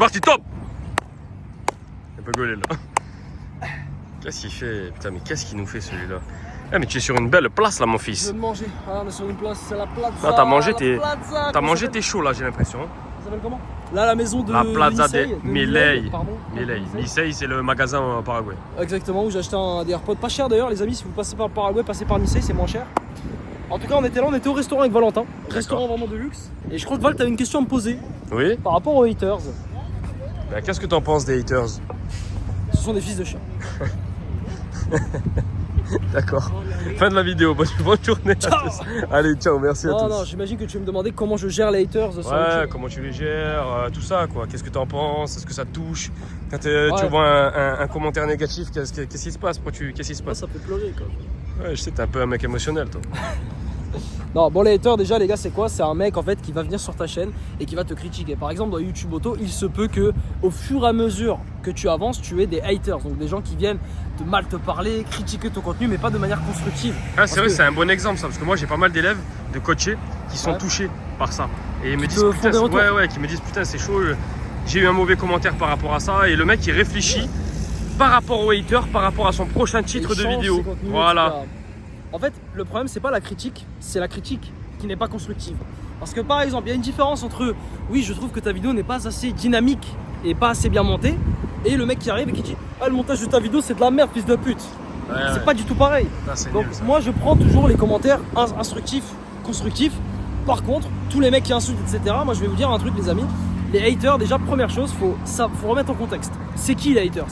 parti, top. Il a pas gaulé là. Qu'est-ce qu'il fait? Putain, mais qu'est-ce qu'il nous fait celui-là? Eh, mais tu es sur une belle place là, mon Je fils. veux manger. Ah, on est sur une place, c'est la plaza. Ah, t'as mangé, T'as t'es chaud là, j'ai l'impression. Ça s'appelle comment? Là, la maison de La plaza Nisei, de Milei. pardon. Milei. Nisei, c'est le magasin au Paraguay. Exactement, où j'ai acheté des AirPods pas cher d'ailleurs, les amis. Si vous passez par le Paraguay, passez par Nisei, c'est moins cher. En tout cas, on était là, on était au restaurant avec Valentin. Restaurant vraiment de luxe. Et je crois que Val, t'avais une question à me poser Oui. par rapport aux haters. Ben, qu'est-ce que t'en penses des haters? Ce sont des fils de chien. D'accord. Fin de la vidéo. Bonne journée. Ciao. Allez, ciao, merci à tous. Non, j'imagine que tu veux me demander comment je gère les haters sur Ouais, YouTube. comment tu les gères, tout ça quoi. Qu'est-ce que tu en penses? Est-ce que ça te touche? Quand tu Ouais. vois un commentaire négatif, qu'est-ce qui se passe? Qu'est-ce qui se Moi, passe? ça peut pleurer quoi. Ouais, je sais, t'es un peu un mec émotionnel toi. Non, bon, les haters, déjà, les gars, c'est quoi? C'est un mec en fait qui va venir sur ta chaîne et qui va te critiquer. Par exemple, dans YouTube Auto, il se peut que au fur et à mesure que tu avances, tu aies des haters, donc des gens qui viennent te mal te parler, critiquer ton contenu, mais pas de manière constructive. Ah, c'est vrai, que- c'est un bon exemple ça, parce que moi j'ai pas mal d'élèves, de coachés, qui sont Ouais. touchés par ça. Et ils me Qui disent te font putain, des retours. ouais, qui me disent putain, c'est chaud, j'ai eu un mauvais commentaire par rapport à ça. Et le mec il réfléchit par rapport aux haters, par rapport à son prochain titre Il de change vidéo. ses contenus, Voilà. etc. En fait, le problème, c'est pas la critique, c'est la critique qui n'est pas constructive. Parce que par exemple, il y a une différence entre oui, je trouve que ta vidéo n'est pas assez dynamique et pas assez bien montée, et le mec qui arrive et qui dit ah, le montage de ta vidéo c'est de la merde, fils de pute. Ouais, C'est ouais. pas du tout pareil. Ah, c'est Donc nul, ça. moi je prends toujours les commentaires instructifs, constructifs. Par contre, tous les mecs qui insultent, etc., moi je vais vous dire un truc les amis, les haters, déjà première chose, faut remettre en contexte. C'est qui les haters?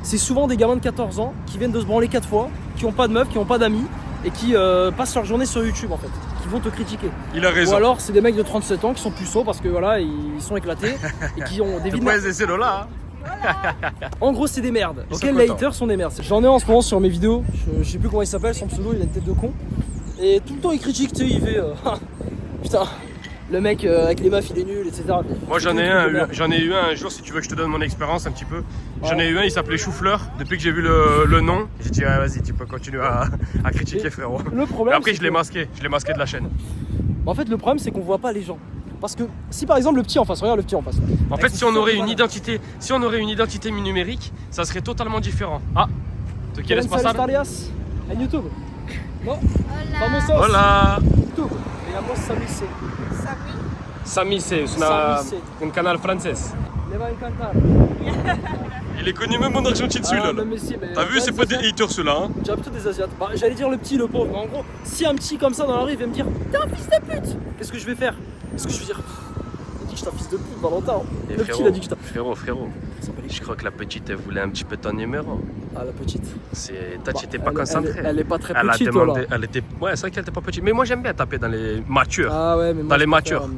C'est souvent des gamins de 14 ans qui viennent de se branler 4 fois, qui ont pas de meufs, qui ont pas d'amis et qui passent leur journée sur YouTube en fait, qui vont te critiquer. Il a raison. Ou alors c'est des mecs de 37 ans qui sont puceaux parce que voilà, ils sont éclatés et qui ont des Tu vies de peux merde. essayer de là. En gros, c'est des merdes. Ils Ok, sont les contents. haters sont des merdes. J'en ai en ce moment sur mes vidéos. Je sais plus comment il s'appelle, son pseudo, il a une tête de con. Et tout le temps, il critique, tu sais, il fait putain, le mec avec les meufs, il est nul, etc. Moi j'en ai eu un jour, si tu veux que je te donne mon expérience un petit peu. J'en ai eu un, il s'appelait Choufleur. Depuis que j'ai vu le nom, j'ai dit ah, vas-y, tu peux continuer à critiquer frérot. Le Et problème, après c'est je l'ai que- masqué, de la chaîne. En fait, le problème, c'est qu'on voit pas les gens. Parce que si par exemple le petit en face, regarde le petit en face. Là, En avec fait, son si on aurait une voilà. identité numérique, ça serait totalement différent. Ah, ¿tú quieres ¿Quieren ser pasar? historias en YouTube? No, Hola. famosos. Hola. YouTube. Me llamo Samise. Sami. Samise, es Samise. un canal francés. Le va encantar. Il est connu même en Argentine celui-là. Ah, mais si, mais T'as vu, ouais, c'est pas des haters ceux-là. Hein. J'ai plutôt des Asiates. Bah, j'allais dire le petit, le pauvre. Mais en gros, si un petit comme ça dans la rue il vient me dire t'es un fils de pute, qu'est-ce que je vais faire? Est-ce que je vais dire il a dit que j'étais un fils de pute, Valentin. Et Le petit, il a dit que j'étais. frérot, je crois que la petite elle voulait un petit peu ton numéro. Ah, la petite. Toi, tu n'étais pas elle, concentré. Elle est pas très Elle a petite, demandé, voilà. elle était, ouais, c'est vrai qu'elle était pas petite. Mais moi j'aime bien taper dans les matures. Ah ouais, mais moi, Dans les je préfère, matures.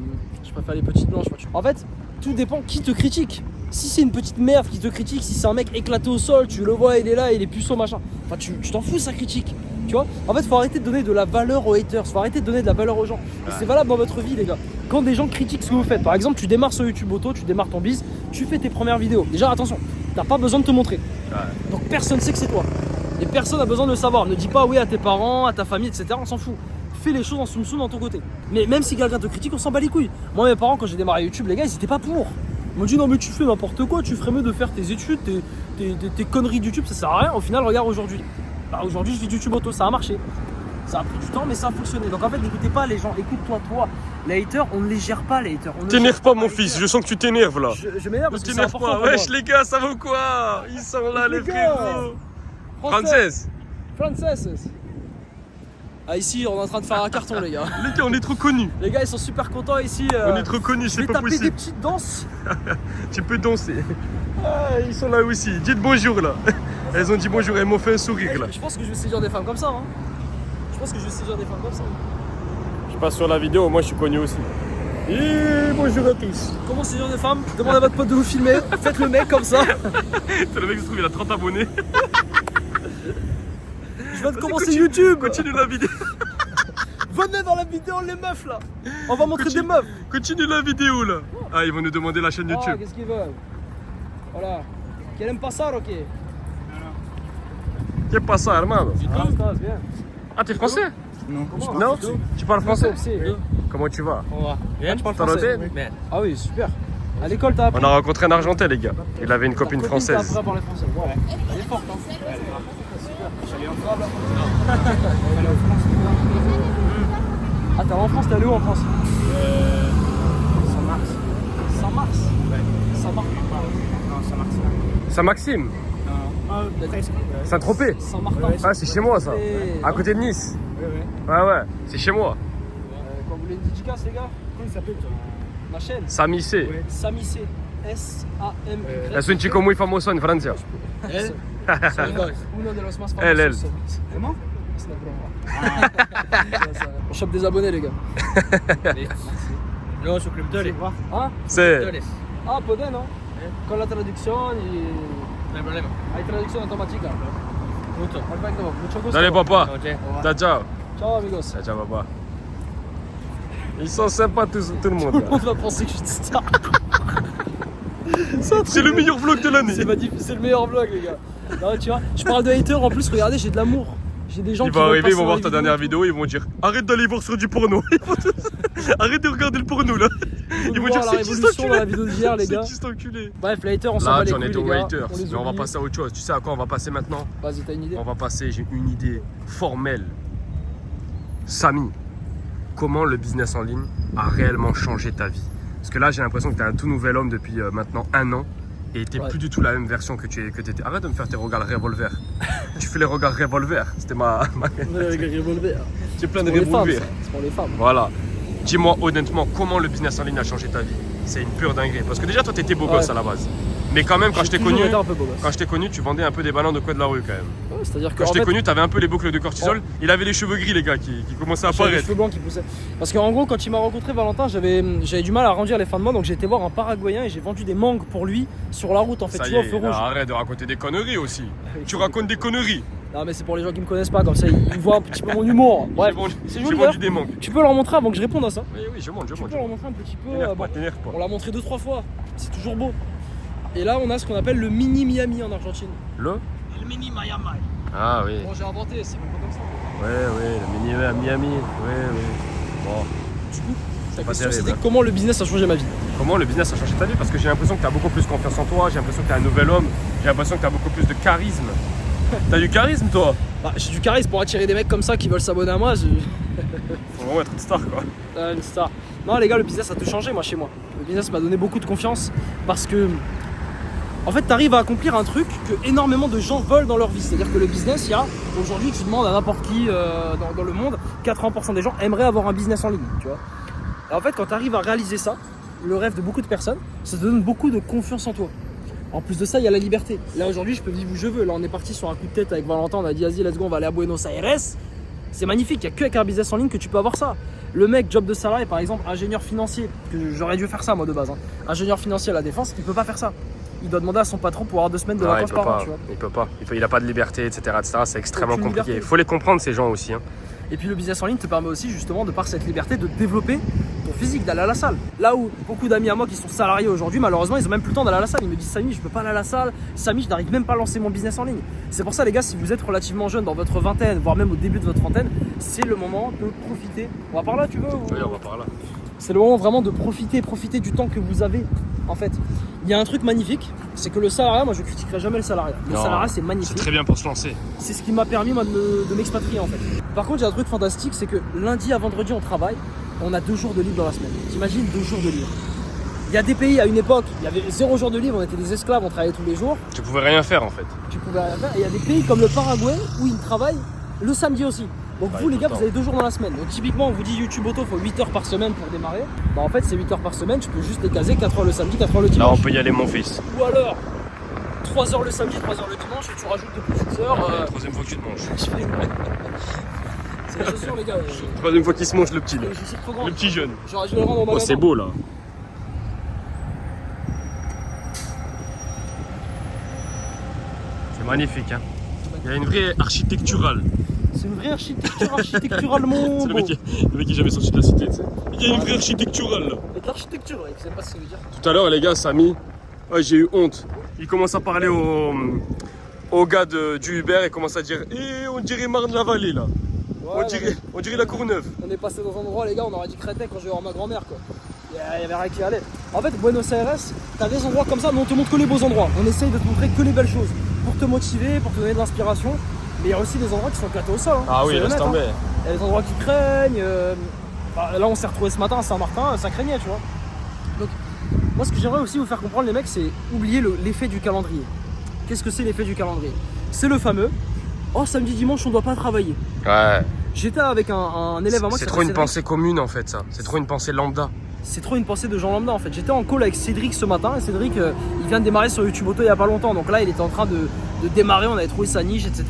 Je préfère les petites blanches. En fait, tout dépend qui te critique. Si c'est une petite merde qui te critique, si c'est un mec éclaté au sol, tu le vois, il est là, il est puceau, machin. Enfin, tu t'en fous, sa critique. Tu vois? En fait, faut arrêter de donner de la valeur aux haters, faut arrêter de donner de la valeur aux gens. Et c'est valable dans votre vie, les gars. Quand des gens critiquent ce que vous faites, par exemple, tu démarres sur YouTube Auto, tu démarres ton biz, tu fais tes premières vidéos. Déjà, attention, t'as pas besoin de te montrer. Donc personne sait que c'est toi. Et personne n'a besoin de le savoir. Ne dis pas oui à tes parents, à ta famille, etc. On s'en fout. Fais les choses en soum-soum dans ton côté. Mais même si quelqu'un te critique, on s'en bat les couilles. Moi, mes parents, quand j'ai démarré YouTube, les gars, ils étaient pas pour. Ils m'ont dit non, mais tu fais n'importe quoi, tu ferais mieux de faire tes études, tes conneries de YouTube, ça sert à rien. Au final, regarde aujourd'hui. Bah, aujourd'hui, je fais du YouTube Auto, ça a marché. Ça a pris du temps, mais ça a fonctionné. Donc en fait, n'écoutez pas les gens, écoute-toi, toi. Les haters, on ne les gère pas, les haters. On ne T'énerve gère pas les mon haters. fils, je sens que tu t'énerves là. Je m'énerve Ne parce que c'est t'énerve important pas. pour moi. Wesh les gars, ça va ou quoi? Ils sont là les Les gars. frérots. Française. Française. Frances. Ah, ici, on est en train de faire un carton, les gars. Les gars, on est trop connus. Les gars, ils sont super contents ici. On est trop connus, Je c'est vais pas taper des possible. petites danses. Tu peux danser. Ah, ils sont là aussi. Dites bonjour là. Elles ont dit bonjour, elles m'ont fait un sourire là. Je pense que je vais séduire des femmes comme ça. Hein. Je pense que je vais séduire des femmes comme ça. Je passe sur la vidéo, moi je suis connu aussi. Et bonjour à tous. Comment séduire des femmes? Demandez à votre pote de vous filmer. Faites le mec comme ça. Le mec se trouve, il a 30 abonnés. Je viens de commencer continue, YouTube. Continue la vidéo. Venez dans la vidéo, les meufs là. On va montrer Continue. des meufs. Continue la vidéo là. Ah, ils vont nous demander la chaîne Ah, YouTube. qu'est-ce qu'ils veulent? Voilà. Quieren pasar, ok? Qu'est-ce que ça, hermano? Ah, ça, c'est bien. Ah, t'es français? Comment? Non? Tu parles français? Si. Comment tu vas? On va. Bien, tu parles T'as français? noté? Bien. Ah oui, super. À l'école, t'as appris. On a rencontré un Argentais, les gars. Il avait une copine T'a française. appris à parler français. Wow. Elle est forte, hein. J'allais en France. Ah, t'es allé en France, t'es allé où en France? Saint-Mars. Saint-Mars. Ouais. Saint-Mars. Non, Saint-Mars. Saint-Maxime, Non. Presque. Saint-Tropez. Saint-Martin. Ah, c'est chez moi ça. Et- À côté de Nice. Ouais. Ouais, c'est chez moi. Quand vous voulez une dédicace, les gars, Comment il s'appelle toi? ma chaîne. Sami C. Ouais. Sami C. S-A-M-Y. Es un chico muy famoso en Francia. Uno de los más Elle. famosos. Comment? C'est la broma. On chope des abonnés, les gars. Yo, suscriptores. Hein? C'est. Ah, pueden, ¿no? Con la traducción y... No hay problema. Hay traducción automática. Gusto. Perfecto, mucho gusto. Dale, papa. Noche. Ciao, ciao. Ciao, amigos. Ciao, ciao, papa. Ils sont sympas tout le monde. Tout le monde va penser que je suis une star. C'est le meilleur vlog de l'année. C'est le meilleur vlog, les gars. Non, tu vois, je parle de haters, en plus, regardez, j'ai de l'amour. J'ai des gens Ils qui vont arriver, passer ils vont dans voir les ta dernière vidéo, ils vont dire arrête d'aller voir sur du porno. Arrête de regarder le porno là. Ils vont dire la c'est qui cet révolution dans la enculé. vidéo d'hier, les C'est gars. qui cet enculé. Bref, les haters, on s'en Là, bat les j'en couilles, étais les aux gars. haters. On les Mais on va oublie. passer à autre chose. Tu sais à quoi on va passer maintenant? Vas-y, t'as une idée? On va passer, j'ai une idée formelle. Samy, comment le business en ligne a réellement changé ta vie? Parce que là, j'ai l'impression que tu es un tout nouvel homme depuis maintenant 1 an et tu Ouais. plus du tout la même version que tu étais. Arrête de me faire tes regards revolver. Tu fais les regards revolver. C'était ma. J'ai plein de C'est pour les femmes, revolver. ça. C'est pour les femmes. Voilà. Dis-moi honnêtement, comment le business en ligne a changé ta vie? C'est une pure dinguerie. Parce que déjà, toi, t'étais beau Ouais. gosse à la base. Mais quand même, quand je t'ai connu, Été un peu beau gosse. quand je t'ai connu, tu vendais un peu des ballons de coin de la rue quand même. Ouais, c'est-à-dire que Quand je en t'ai fait, connu, t'avais un peu les boucles de cortisol. Il avait les cheveux gris, les gars, qui commençaient à j'avais les apparaître. cheveux blancs qui poussaient. Parce qu'en gros, quand il m'a rencontré, Valentin, j'avais du mal à arrondir les fins de mois, donc j'ai été voir un Paraguayen et j'ai vendu des mangues pour lui sur la route, en fait, Ça tu y vois, au est, feu rouge. là, arrête de raconter des conneries aussi. oui, Tu c'est racontes des conneries. Non, mais c'est pour les gens qui me connaissent pas, comme ça ils voient un petit peu mon humour. Bref, c'est J'ai joli. vendu Hein. des mangues. Tu peux leur montrer avant que je réponde à ça. Oui, je monte, Tu peux leur montrer un petit peu. T'énerve bon, pas, t'énerve pas. on l'a montré 2-3 fois, c'est toujours beau. Et là, on a ce qu'on appelle le mini Miami en Argentine. Le Le mini Miami. Ah oui. Bon, j'ai inventé, c'est pas comme ça. Ouais, le mini à Miami. Oui. Bon. Du coup, la pas question terrible, c'était hein. comment le business a changé ma vie. Comment le business a changé ta vie? Parce que j'ai l'impression que tu as beaucoup plus confiance en toi, j'ai l'impression que tu es un nouvel homme, j'ai l'impression que tu as beaucoup plus de charisme. T'as du charisme toi? Bah, j'ai du charisme pour attirer des mecs comme ça qui veulent s'abonner à moi. Faut vraiment être une star quoi. Une star. Non les gars, le business a tout changé moi chez moi. Le business m'a donné beaucoup de confiance parce que en fait t'arrives à accomplir un truc que énormément de gens veulent dans leur vie. C'est-à-dire que le business, il y a aujourd'hui tu demandes à n'importe qui dans le monde, 80% des gens aimeraient avoir un business en ligne, tu vois. Et en fait quand tu arrives à réaliser ça, le rêve de beaucoup de personnes, ça te donne beaucoup de confiance en toi. En plus de ça, il y a la liberté. Là aujourd'hui je peux vivre où je veux. Là on est parti sur un coup de tête avec Valentin, on a dit vas-y let's go, on va aller à Buenos Aires. C'est magnifique, il n'y a que avec un business en ligne que tu peux avoir ça. Le mec, job de salarié, par exemple, ingénieur financier, que j'aurais dû faire ça moi de base. Hein. Ingénieur financier à la défense, il peut pas faire ça. Il doit demander à son patron pour avoir 2 semaines de Ah, vacances par an, tu vois. il peut pas. Il a pas de liberté, etc. C'est extrêmement Aucune compliqué. Il liberté. faut les comprendre ces gens aussi. Hein. Et puis le business en ligne te permet aussi justement de par cette liberté de développer ton physique, d'aller à la salle. Là où beaucoup d'amis à moi qui sont salariés aujourd'hui, malheureusement ils ont même plus le temps d'aller à la salle. Ils me disent Samy, je peux pas aller à la salle, Samy, je n'arrive même pas à lancer mon business en ligne. C'est pour ça les gars, si vous êtes relativement jeune dans votre vingtaine, voire même au début de votre trentaine, c'est le moment de profiter. On va par là tu veux ou... Oui, on va par là. C'est le moment vraiment de profiter du temps que vous avez. En fait, il y a un truc magnifique, c'est que le salariat, moi je critiquerai jamais le salariat. Le Non, salariat c'est C'est magnifique. très bien pour se lancer. C'est ce qui m'a permis moi de m'expatrier en fait. Par contre, il y a un truc fantastique, c'est que lundi à vendredi on travaille, on a 2 jours de libre dans la semaine. T'imagines 2 jours de libre. Il y a des pays à une époque, il y avait 0 jour de libre, on était des esclaves, on travaillait tous les jours, Tu pouvais rien faire en fait. tu pouvais rien faire. Et il y a des pays comme le Paraguay où ils travaillent le samedi aussi. Donc Bah, vous les gars, tout le vous avez 2 jours dans la semaine. Donc typiquement on vous dit YouTube Auto, il faut 8 heures par semaine pour démarrer. Bah en fait c'est 8 heures par semaine, tu peux juste les caser 4 heures le samedi, 4 heures le Là, dimanche. on peut y aller, mon fils. Ou alors 3 heures le samedi, 3 heures le dimanche et tu rajoutes de petites heures. La troisième fois que tu te manges. C'est les chaussures les gars. Troisième fois qu'il se mange le petit là. Les chaussures trop grandes. Le petit jeune. J'aurais dû les rendre au Oh, magasin. c'est beau là. C'est magnifique, hein. Il y a une vraie architecturale. C'est une vraie architecturalement C'est le beau. mec, le mec qui est jamais sorti de la cité, tu sais. Il y a une vraie architecturale là. Et de l'architecture, ouais, je sais pas ce que ça veut dire. Tout à l'heure, les gars, Samy, ouais, j'ai eu honte. Il commence à parler au gars du Uber et commence à dire eh, on dirait Marne-la-Vallée là. Ouais, on dirait la Courneuve. on est passé dans un endroit, les gars, on aurait dit Créteil quand je vais voir ma grand-mère quoi. Il y avait rien qui allait. En fait, Buenos Aires, t'as des endroits comme ça, mais on te montre que les beaux endroits. On essaye de te montrer que les belles choses pour te motiver, pour te donner de l'inspiration. Mais il y a aussi des endroits qui sont éclatés au sol. Hein. Ah oui, C'est laisse honnête, tomber. hein. Il y a des endroits qui craignent. Là, on s'est retrouvé ce matin à Saint-Martin, ça craignait, tu vois. Donc, moi, ce que j'aimerais aussi vous faire comprendre, les mecs, c'est oublier l'effet du calendrier. Qu'est-ce que c'est l'effet du calendrier? C'est le fameux oh, samedi, dimanche, on doit pas travailler. Ouais. J'étais avec un élève à moi qui C'est trop s'appelle une Cédric. pensée commune en fait, ça. C'est trop une pensée lambda. C'est trop une pensée de Jean Lambda en fait. J'étais en call avec Cédric ce matin et Cédric il vient de démarrer sur YouTube Auto il y a pas longtemps. Donc là il était en train de démarrer, on avait trouvé sa niche, etc.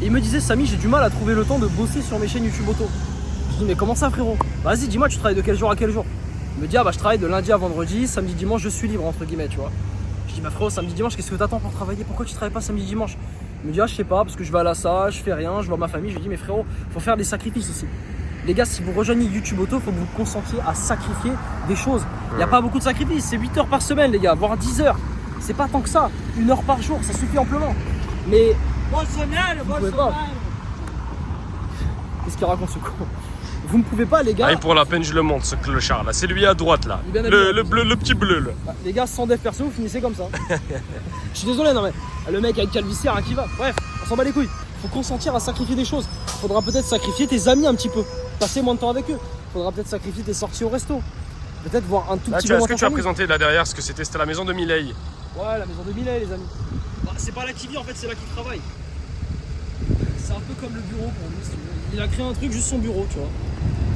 Et il me disait Samy, j'ai du mal à trouver le temps de bosser sur mes chaînes YouTube Auto. Je dis mais comment ça frérot? Vas-y dis-moi, tu travailles de quel jour à quel jour? Il me dit ah bah je travaille de lundi à vendredi, samedi dimanche je suis libre entre guillemets, tu vois. Je dis bah frérot, samedi dimanche qu'est-ce que t'attends pour travailler? Pourquoi tu travailles pas samedi dimanche? Il me dit ah je sais pas parce que je vais à la salle, je fais rien, je vois ma famille. Je lui dis mais frérot, faut faire des sacrifices aussi. Les gars, si vous rejoignez YouTube Auto, il faut que vous vous concentriez à sacrifier des choses. Il n'y a pas beaucoup de sacrifices, c'est 8 heures par semaine les gars, voire 10 heures. C'est pas tant que ça, 1 heure par jour, ça suffit amplement. Mais vous pouvez pas. Qu'est-ce qu'il raconte ce con? Vous ne pouvez pas les gars. Allez, pour la peine, je le montre ce clochard là. C'est lui à droite là. Il est bien habillé. Le bleu, le petit bleu là. Bah, les gars, sans dev perso, vous finissez comme ça. Je suis désolé, non mais le mec avec calvitie, rien qui va. Bref, on s'en bat les couilles. Faut consentir à sacrifier des choses. Faudra peut-être sacrifier tes amis un petit peu. Passer moins de temps avec eux. Faudra peut-être sacrifier tes sorties au resto. Peut-être voir un tout Là, petit tu peu as, moins ce que ta tu as famille. présenté là derrière, ce que c'était la maison de Milei. Ouais, la maison de Millet, les amis. Bah, c'est pas là qu'il vit, en fait, c'est là qu'il travaille. C'est un peu comme le bureau pour lui, si tu veux. Il a créé un truc, juste son bureau, tu vois.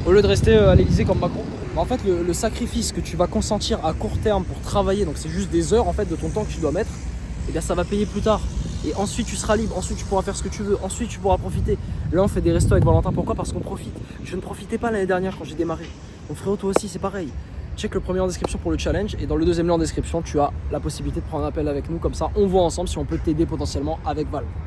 Au lieu de rester à l'Elysée comme Macron. Bah, en fait, le sacrifice que tu vas consentir à court terme pour travailler, donc c'est juste des heures en fait de ton temps que tu dois mettre, et bien ça va payer plus tard. Et ensuite tu seras libre, ensuite tu pourras faire ce que tu veux, ensuite tu pourras profiter. Là on fait des restos avec Valentin, pourquoi? Parce qu'on profite. Je ne profitais pas l'année dernière quand j'ai démarré. Donc frérot, toi aussi c'est pareil. Check le premier lien en description pour le challenge et dans le deuxième lien en description tu as la possibilité de prendre un appel avec nous, comme ça on voit ensemble si on peut t'aider potentiellement avec Val.